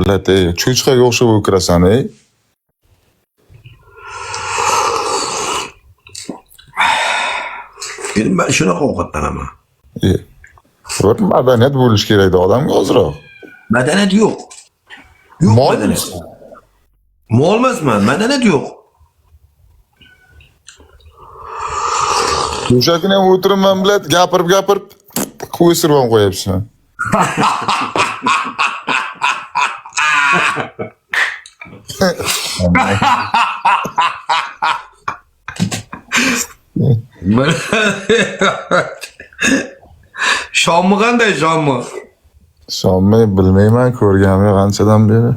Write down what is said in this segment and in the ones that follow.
Millat, cho'chqaga o'xshab o'kirasan, ey. Benim ben shunaqa ovqatlanaman. Bir madaniyat bo'lish kerak-da odamga ozroq. Madaniyat yo'q. Yo'q Mol madaniyat. Mol emasman, madaniyat yo'q. O'sha kuni ham o'tiribman bilat, gapirib qo'ysirib ham qo'yapsan. Shommi qanday shommi? Shomni bilmayman, ko'rganim yo'q anchadan beri.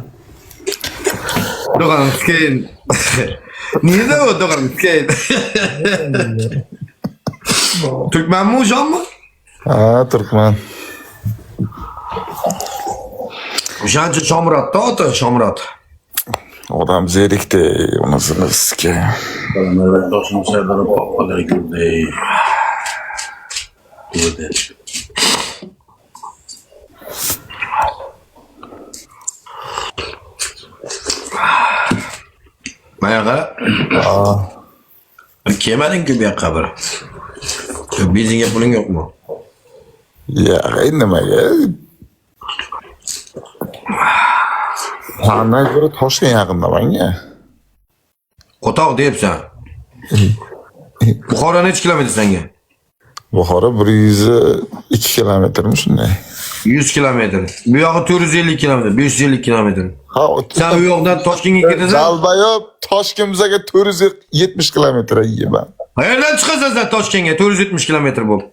Do'qan miskin. Nida o do'qan miskin? Türkmenmi o shommi? Ha, Turkman. O'shancha Shomurotda ota Shomurot. Odam zerikdi, unisiki. Doshim sardorib qolib ko'rdi. Ko'rdi. Mayaqa? Kelmading-ku bu yoqqa bir. Benzinga puling yo'qmi? Ya, nimaga? Qanday ko'ra Toshkent yaqinda menga. Qo'toq deyapsan. Buxoro necha kilometr senga? Buxoro 102 kilometrmi shunday. 100 kilometr. Bu yog'i 450 kilometr, 550 kilometr. Ha, Sen u yoqdan Toshkentga ketasan? Dalbayob Toshkentga 470 kilometr yeyman. Qayerdan chiqasan sen Toshkentga 470 kilometr bo'lib?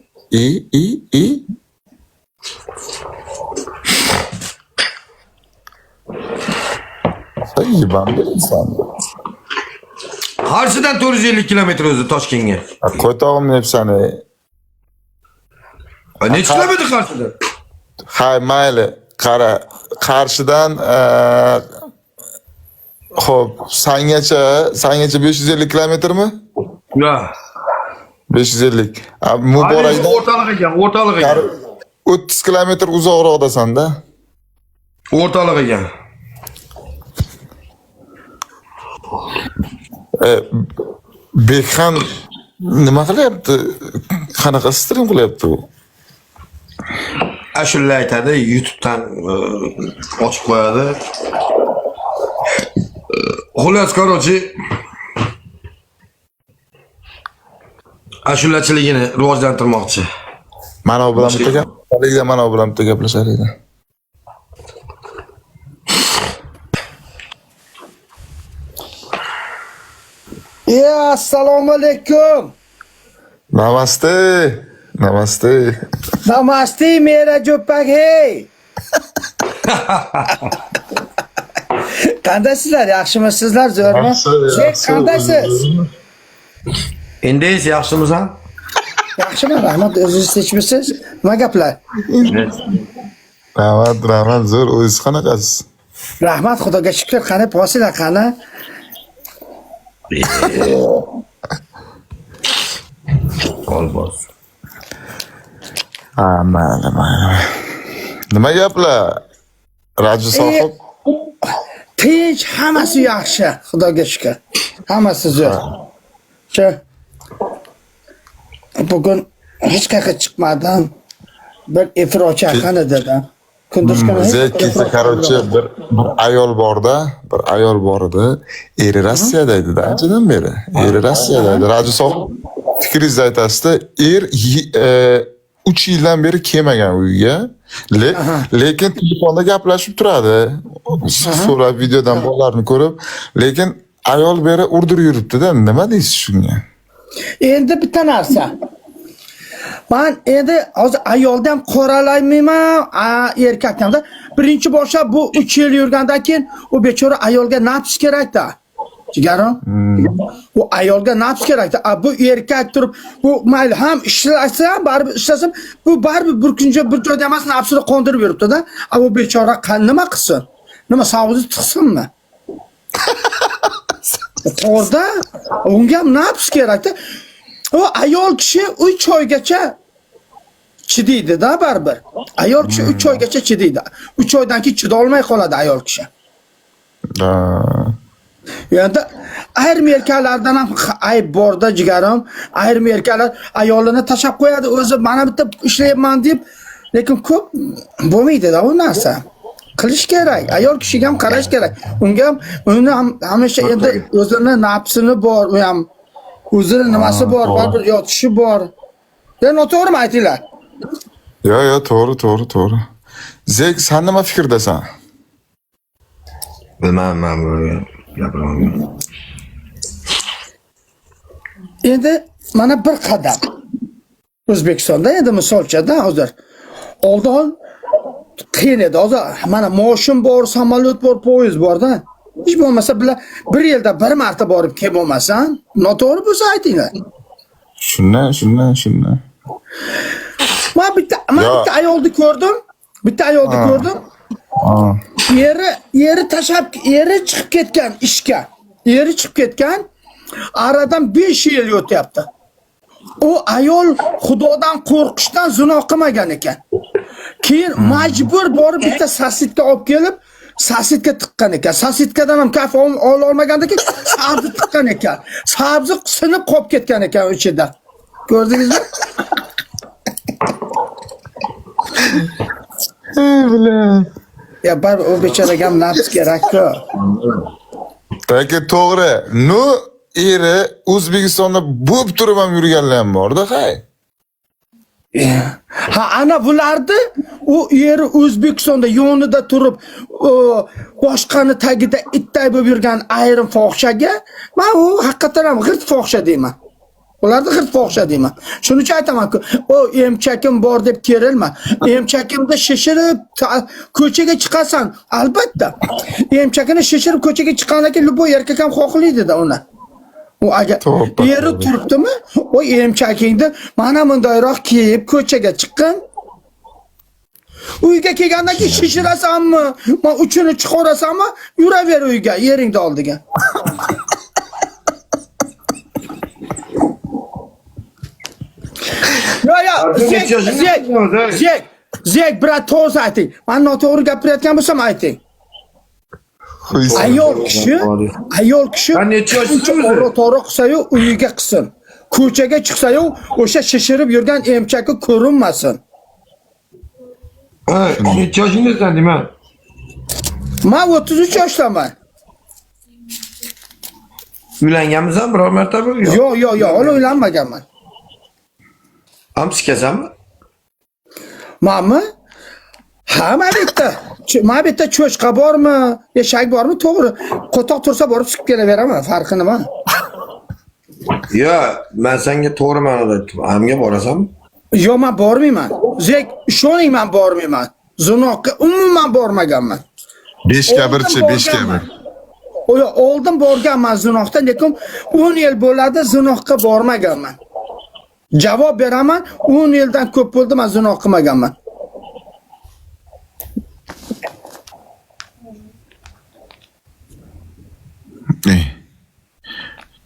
Yeyman inson. Qarshidan 450 kilometr o'zi Toshkentga. Qo'ytog'imni yepsan. Necha kilometr Qarshidan? Hay, mayli. Qara, Qarshidan xo'p, sangacha 550 kilometrmi? Ya. 550. Muborakdan o'rtaliq ekan. 30 kilometr uzoqroqdasan-da. O'rtaliq ekan. Bekhan nima qilyapti? Qanaqa stream qilyapti u? Ashula aytadi, YouTube'dan ochib qo'yadi. Xullas, короче, ashulachiligini rivojlantirmoqchi. Mana u bilan bitta gaplashaylik, mana u bilan bitta gaplashaylik. Assalomu alaykum. Namaste. Namaste mera jo'pak hey. Qandaysizlar? Yaxshimisizlar, zo'rmi? Qandaysiz? Endi yaxshimisan? Yaxshimi? Rahmat, o'zingiz tinchmisiz? Nima gaplar? Rahmat, zo'r. O'zingiz qanaqasiz? Rahmat, Xudoga shukr. Qani posilar qani? Olmaz. Mayli. Nima gaplar? Raji sohib. Tinch, hammasi yaxshi, Xudoga shukr. Hammasi zo'r. Shu bugun hech qayerga chiqmadim. Bir efir ochaqan dedim. Kunduzkana Zekisi, короче, bir ayol bor edi. Eri Rossiyada edi-da, anchadan beri. Eri Rossiyada edi. Raji sohib fikringizni aytasizda, 3 yildan beri kelmagan uyga. Lekin telefonda gaplashib turadi. So'rab videodan bolalarni ko'rib, lekin ayol beri urdirib yuribdi-da. Nima deysiz shunga? Endi bitta narsa. Ben endi hozir ayoldan qoralaymayman, erkakdan da. Birinchi boshlab bu 3 yil yurgandan keyin u bechora ayolga nafs kerak-da. Jigarim. Bu ayolga nafs kerak-da. Bu erkak turib, bu mayli ham ishlasa, baribir ishlasin, bu baribir bir kuncha bir joyda emas, nafsini qondirib yuribdi-da. Bu bechora nima qilsin? Nima savzi tiqsinmi? To'g'rida, unga ham nafs kerak-da. O ayol kishi uy choygacha chidaydi-da baribir. Ayol kishi 3 oygacha chidaydi. 3 oydan keyin chidolmay qoladi ayol kishi. Ha. Endi ayrim erkaklardan ham ayb borda jigarim. Ayrim erkaklar ayolini tashab qo'yadi, o'zi mana bitta ishlayapman deb, lekin ko'p bo'lmaydi-da u narsa. Qilish kerak. Ayol kishiga ham qarash kerak. Unga ham uni ham hamisha endi o'zini nafsini bor, u ham o'zini nimasi bor, baribir yotishi bor. Noto'g'rimi aytinglar? Yo, to'g'ri. Zek, sen nima fikrdasan? Bilmayman bu gapirmayman. Endi mana bir qadam O'zbekistonda endi misolchada hozir oldin qiyin edi. Hozir mana moshin bor, samolyot bor, poyezd borda. Hech bo'lmasa bir yilda bir marta borib kelib bo'lmasan, noto'g'ri bo'lsa aytinglar. Shundan. Men bitta ayolni ko'rdim. Eri tashab, eri chiqib ketgan ishga. Eri chiqib ketgan. Aradan 5 yil o'tyapti. O ayol Xudodan qo'rqishdan zino qilmagan ekan. Keyin majbur borib bitta sasitka olib kelib, sasitka tiqqan ekan. Sasitkadan ham kaf ola olmagandan keyin sabzi tiqqan ekan. Sabzi sinib qolib ketgan ekan ichida. Ko'rdingizmi? Ya bar o bechoraga ham nafs kerak-ku. Peki to'g'ri. Nu eri O'zbekistonda bo'p turib ham yurganlar ham bor-da, hay. Ha, ana bularni u eri O'zbekistonda yonida turib, boshqani tagida itday bo'lib yurgan ayrim fohishaga, men u haqiqatan ham g'irt fohisha deyman. Ularni g'irt fohisha deyman. Shuning uchun aytaman-ku, o emchakim bor deb kerilma. Emchakimda shishirib ko'chaga chiqasan, albatta. Emchakini shishirib ko'chaga chiqqandan keyin bu erkak ham xohlaydi-da uni. U agar eri turibdimi, o emchakingni mana bundayroq kiyib ko'chaga chiqqin. Uyga kelgandan keyin shishirasanmi, men uchini chiqarasanmi, yuraver uyga, yeringni oldiga. Zek, brat, to'g'ri ayting. Men noto'g'ri gapirayotgan bo'lsam ayting. Ayol kishi Ben necha yoshliman? to'g'ri qilsa-yu uyiga qilsin. Ko'chaga chiqsa-yu o'sha shishirib yurgan emchaki ko'rinmasin. Ha, necha yoshingizdan deyman? Men 33 yoshdaman. Uylanganmisiz biror martaba? Yo'q, hali uylanmaganman. Ham sikasanmi? Menmi? Ha, men bitta cho'chqa bormi, eshak bormi, to'g'ri. Qo'toq tursa borib chiqib kelaveraman, farqi nima? Yo, men senga to'g'ri ma'noda aytdim. Hamga borasanmi? Yo'q, men bormayman. Zek, ishoning, men bormayman. Zinoqqa umuman bormaganman. 5ga 1. Oldin borganman zinoqda, lekin 10 yil bo'ladi zinoqqa bormaganman. Javob beraman, 10 yildan ko'p bo'ldi men zinoq qilmaganman.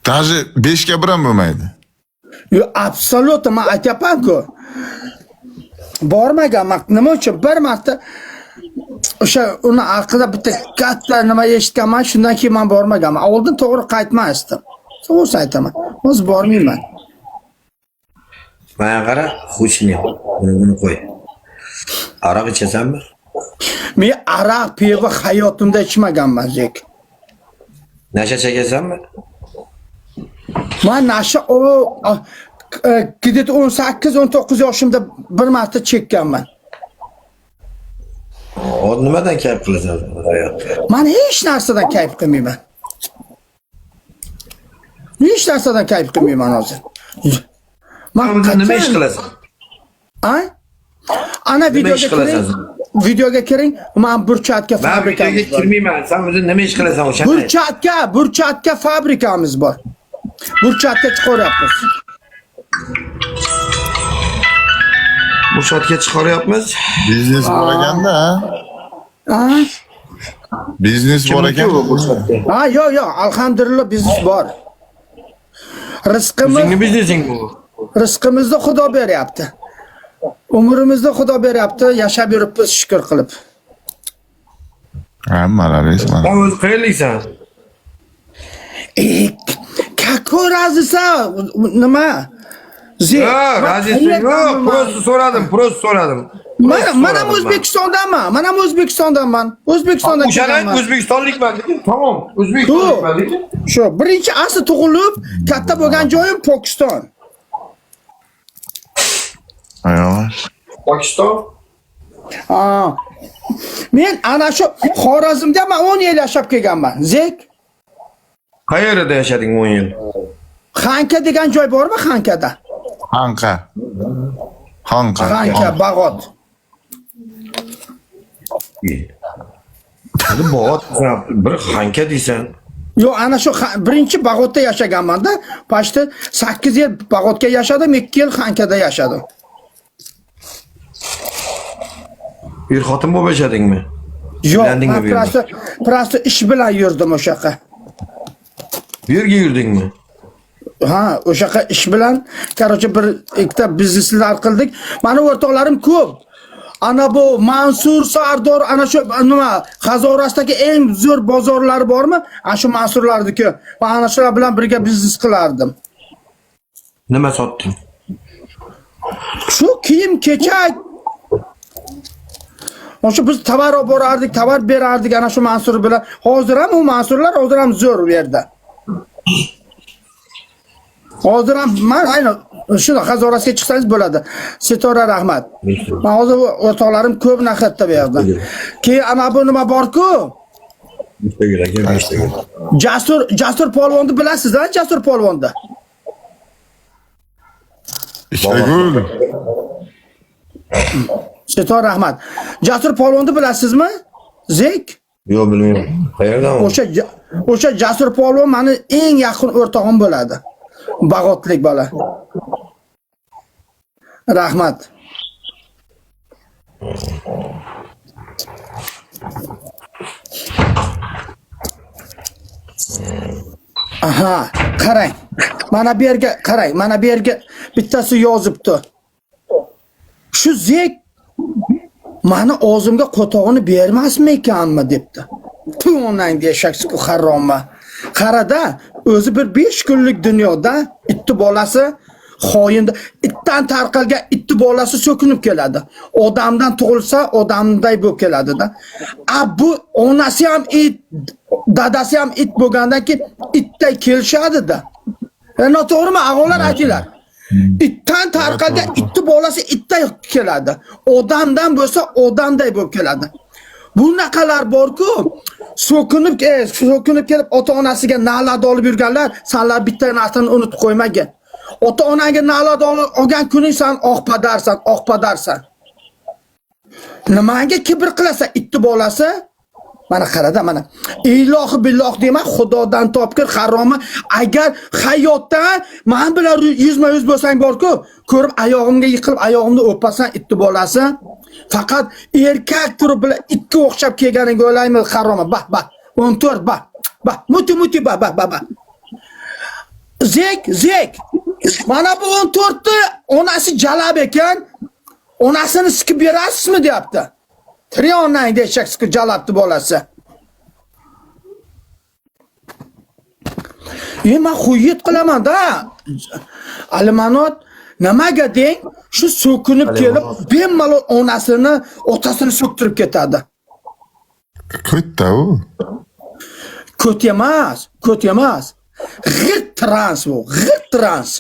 Даже 5ga 1 ham bo'lmaydi. Yo, absolut, men aytayapman-ku. Bormaganman. Nima uchun? Bir marta o'sha uni aqlida bitta katta nima eshitganman, shundan keyin men bormaganman. Oldin to'g'ri qaytmasdim. To'g'ri aytaman. Hozir bormayman. Mana qara, xushni. Buni qo'y. Aroq ichasanmi? Men aroq, pivo hayotimda ichmaganman, Zek. Nasha chekasanmi? Men nasha gidit 18-19 yoshimda bir marta chekkanman. O nimadan kayf qilasan hayotda? Men hech narsadan kayf qilmayman. Hech narsadan kayf qilmayman hozir. Men nima ish qilasan? Ay? Ana videoga kiring. Men burchatga fabrikamiz bor. Men videoga kirmayman. Sen o'zing nima ish qilasan o'sha? Burchatga fabrikamiz bor. Burchatga chiqaryapmiz. Burchatga chiqaryapmiz. Biznes bor ekanda. Biznes bor ekan. Ha, yo'q, alhamdulillah biznes bor. O'zingni biznesing bu. Rizqimizni Xudo beryapti. Umrimizni Xudo beryapti, yashab yuribmiz shukr qilib. Ha, malales, Sen mana. o'zi qayerliksan? Kako razisa nima? Yo'q, razisi yo'q. Prost so'radim. Mana O'zbekistondanman. Mana O'zbekistondanman. O'zbekistondan O'shaning O'zbekistonlikman lekin. Tamam, O'zbekistonlikman lekin. Shu birinchi asli tug'ilib, katta bo'lgan joyim Pokiston. Ayol. Pokiston. Men ana shu Xorazmda men 10 yil yashab kelganman. Zek. Qayerda yashading 10 yil? Xanka degan joy bormi Xankada? Xanqa, Xanka, Bag'ot. Hadi bot, bir Xanka deysan. Yo'q, ana shu birinchi Bag'otda yashaganman-da. Pashti 8 yil Bag'otga yashadim, 2 yil Xankada yashadim. Bir xotin bo'lib yashadingmi? Yo'q, Uylandingmi bu yerda? prosta ish bilan yurdim o'sha yoqqa. Bu yerga yurdingmi? Ha, o'sha yoqqa ish bilan, qarochi bir ikkita bizneslar qildik. Mani o'rtoqlarim ko'p. Ana bu Mansur Sardor, ana shu nima, G'azorasdagi eng zo'r bozorlari bormi? Ana shu Mansurlarniki. Va ana shular bilan birga biznes qilardim. Nima sotding? Shu kiyim-kechak. O'sha biz tovar olib borardik, tovar berardik ana shu Mansur bilan. Hozir ham u Mansurlar hozir ham zo'r u yerda. Hozir ham men aynan shuna G'azorasga chiqsangiz bo'ladi. Sitora rahmat. Men hozir o'rtoqlarim ko'p naqatda bu yerda. Keyin ana bu nima bor-ku? Jasur polvonni bilasiz-a? Jasur polvonni. Ishagul. Sitora rahmat. Jasur polvonni bilasizmi? Zek? Yo'q, bilmayman. Qayerdan u? O'sha Jasur polvon meni eng yaqin o'rtog'im bo'ladi. Bag'otlik bola. Rahmat. Aha, qarang. Mana bu yerga qarang. Mana bu yerga bittasi yozibdi. Shu Zek mani o'zimga qo'tog'ini bermasmi ekanmi debdi. Tu'nang deshakku haromma. Qarada o'zi bir 5 kunlik dunyoda itti bolasi xoyinda itdan tarqalgan itti bolasi so'kinib keladi. Odamdan tug'ilsa odamday bo'lib keladi-da. Bu onasi ham it, dadasi ham it bo'lgandan keyin itday kelishadi-da. Noto'g'rimi? Ag'olar aytinglar. Itdan tarqalgan itti bolasi itday keladi. Odamdan bo'lsa odamday bo'lib keladi. Bunaqalar bor-ku, so'kinib kelib ota-onasiga na'lat olib yurganlar, senlar bitta narsani unutib qo'ymagin. Ota-onaga na'lat olgan kuning sen oqpadarsan. Nimaga kibr qilasan itti bolasi? Mana qarada, mana. Ilohi billoh deyman, Xudodan topgir haroma. Agar hayotda men bilan yuzma-yuz bo'lsang bor-ku, ko'rib oyog'imga yiqilib, oyog'imni o'pasan itti bolasi. Faqat erkak turib bilan itga o'xshab kelganiga o'ylaymi haroma. Bah. 14 bah. Muti bah. Zek. Mana bu 14ni onasi jalab ekan. Onasini sikib berasizmi deyapti. Triyonang deshak sikib jalabdi bolasi. Men xuyit qilaman-da. Almanot nimaga deng? Shu so'kinib kelib, bemalol onasini, otasini so'ktirib ketadi. Ko'tda u. Ko't emas. G'irt trans bu, g'irt trans.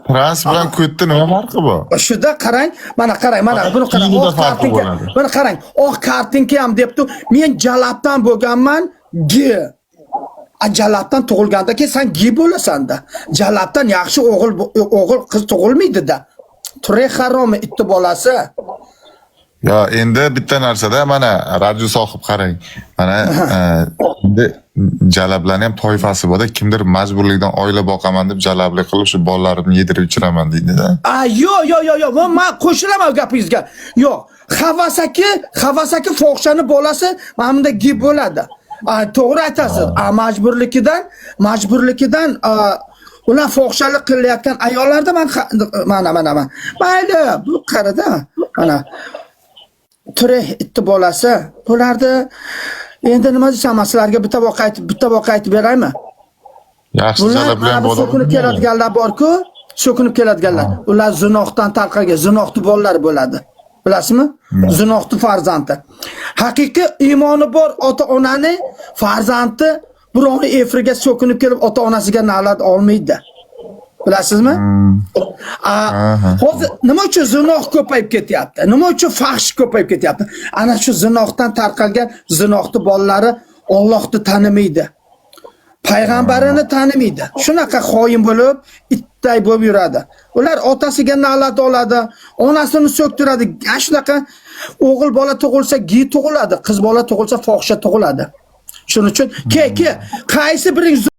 Trans bilan ko'tda nima farqi bor? Shuda qarang, mana buni qarang. Oq kartinka. Buni qarang, oq kartinka ham debdi. Men jalabdan bo'lganman, jalabdan tug'ilganda keyin sen gi bo'lasan-da. Jalabdan yaxshi o'g'il qiz tug'ilmaydi-da. Ture haromi itti bolasi. Ya endi bitta narsada mana radio sohib qarang. Mana endi jalablarning ham toifasi bor-da. Kimdir majburlikdan oila boqaman deb jalablik qilib shu bolalarimni yedirib ichiraman deydi-da. Yo'q. Men qo'shilaman gapingizga. Yo'q. Havasaki fohishani bolasi mana bunda gi bo'ladi. To'g'ri aytasiz. Majburlikidan Ular fohishalik qilayotgan ayollarda mana. Mayli, bu qarada. Mana ture itti bolasi. Bularni endi nima deyman, sizlarga bitta voqea aytib beraymi? Yaxshi Bular jalablagan mana so'kinib keladiganlar bor-ku, so'kinib keladiganlar. Ular zinohdan tarqalgan, zinohni bolalari bo'ladi. Bilasizmi? Zinohni farzandi. Haqiqiy iymoni bor ota-onani farzandi birovni efriga so'kinib kelib ota-onasiga na'lat olmaydi. Bilasizmi? Hozir nima uchun zinoh ko'payib ketyapti? Nima uchun fahsh ko'payib ketyapti? Ana shu zinohdan tarqalgan zinohni bolalari Allohni tanimaydi. Payg'ambarini tanimaydi. Shunaqa xoin bo'lib, itday bo'lib yuradi. Ular otasiga na'lat oladi, onasini so'ktiradi. Shunaqa o'g'il bola tug'ilsa gi tug'iladi, qiz bola tug'ilsa fohisha tug'iladi. Shuning uchun qaysi biring